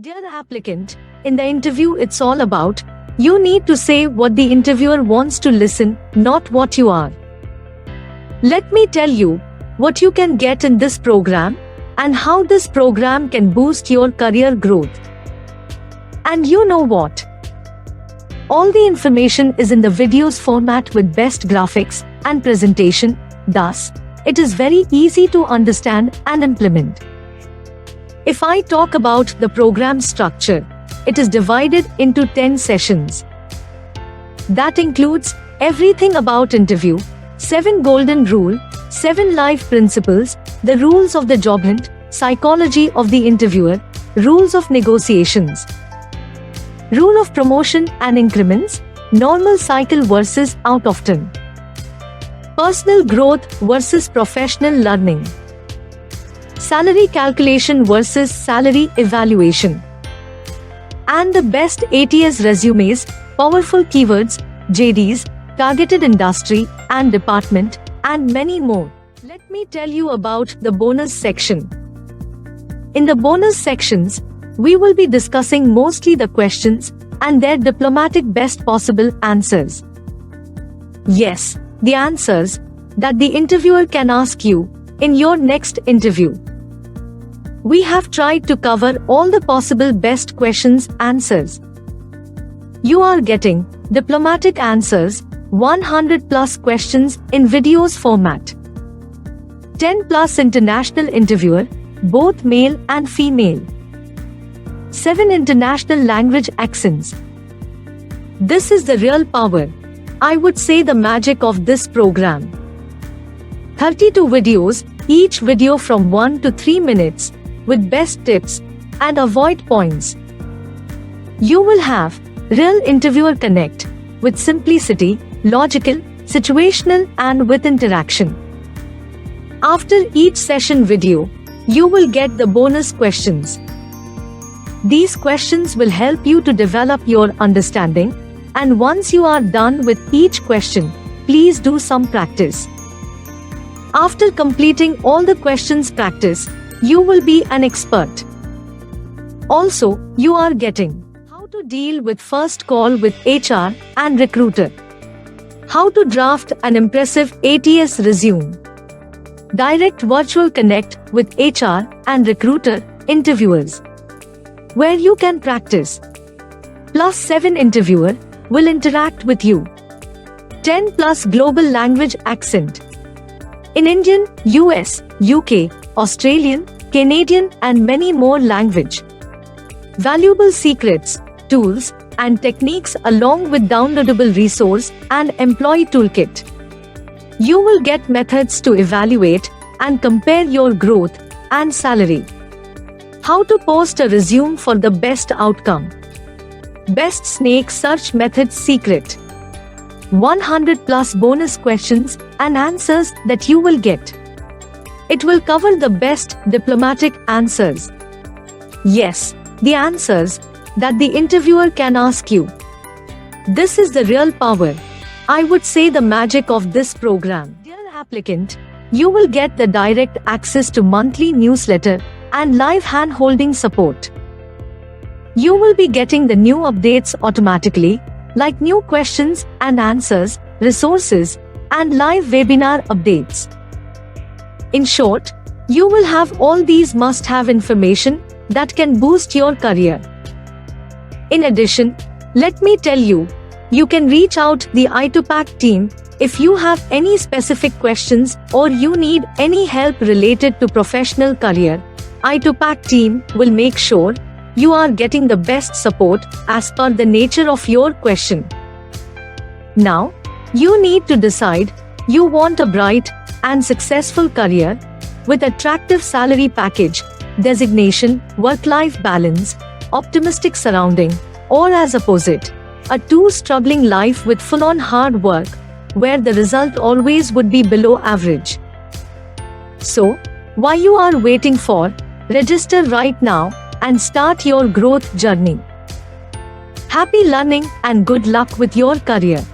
Dear applicant, in the interview it's all about, you need to say what the interviewer wants to listen, not what you are. Let me tell you what you can get in this program and how this program can boost your career growth. And you know what? All the information is in the videos format with best graphics and presentation, thus, it is very easy to understand and implement. If I talk about the program structure, it is divided into 10 sessions. That includes everything about interview, 7 golden rule, 7 life principles, the rules of the job hunt, psychology of the interviewer, rules of negotiations, rule of promotion and increments, normal cycle versus out of turn, personal growth versus professional learning, salary calculation versus salary evaluation, and the best ATS resumes, powerful keywords, JDs, targeted industry and department, and many more. Let me tell you about the bonus section. In the bonus sections, we will be discussing mostly the questions and their diplomatic best possible answers. Yes, the answers that the interviewer can ask you in your next interview. We have tried to cover all the possible best questions answers. You are getting diplomatic answers, 100 plus questions in videos format, 10 plus international interviewer, both male and female, 7 international language accents. This is the real power, I would say the magic of this program. 32 videos, each video from 1 to 3 minutes, with best tips and avoid points. You will have real interviewer connect with simplicity, logical, situational and with interaction. After each session video, you will get the bonus questions. These questions will help you to develop your understanding, and once you are done with each question, please do some practice. After completing all the questions practice, you will be an expert. Also, you are getting how to deal with first call with HR and recruiter, how to draft an impressive ATS resume, direct virtual connect with HR and recruiter interviewers, where you can practice. Plus 7 interviewer will interact with you. 10 plus global language accent in Indian, US, UK, Australian, Canadian and many more language. Valuable secrets, tools and techniques along with downloadable resource and employee toolkit. You will get methods to evaluate and compare your growth and salary. How to post a resume for the best outcome. Best snake search method secret. 100 plus bonus questions and answers that you will get. It will cover the best diplomatic answers. Yes, the answers that the interviewer can ask you. This is the real power, I would say the magic of this program. Dear applicant, you will get the direct access to monthly newsletter and live hand-holding support. You will be getting the new updates automatically, like new questions and answers, resources, and live webinar updates. In short, you will have all these must-have information that can boost your career. In addition, let me tell you, you can reach out the i2pack team if you have any specific questions or you need any help related to professional career. i2pack team will make sure you are getting the best support as per the nature of your question. Now, you need to decide you want a bright and successful career with attractive salary package, designation, work-life balance, optimistic surrounding, or as opposite, a too struggling life with full-on hard work, where the result always would be below average. So, why you are waiting for? Register right now and start your growth journey. Happy learning and good luck with your career.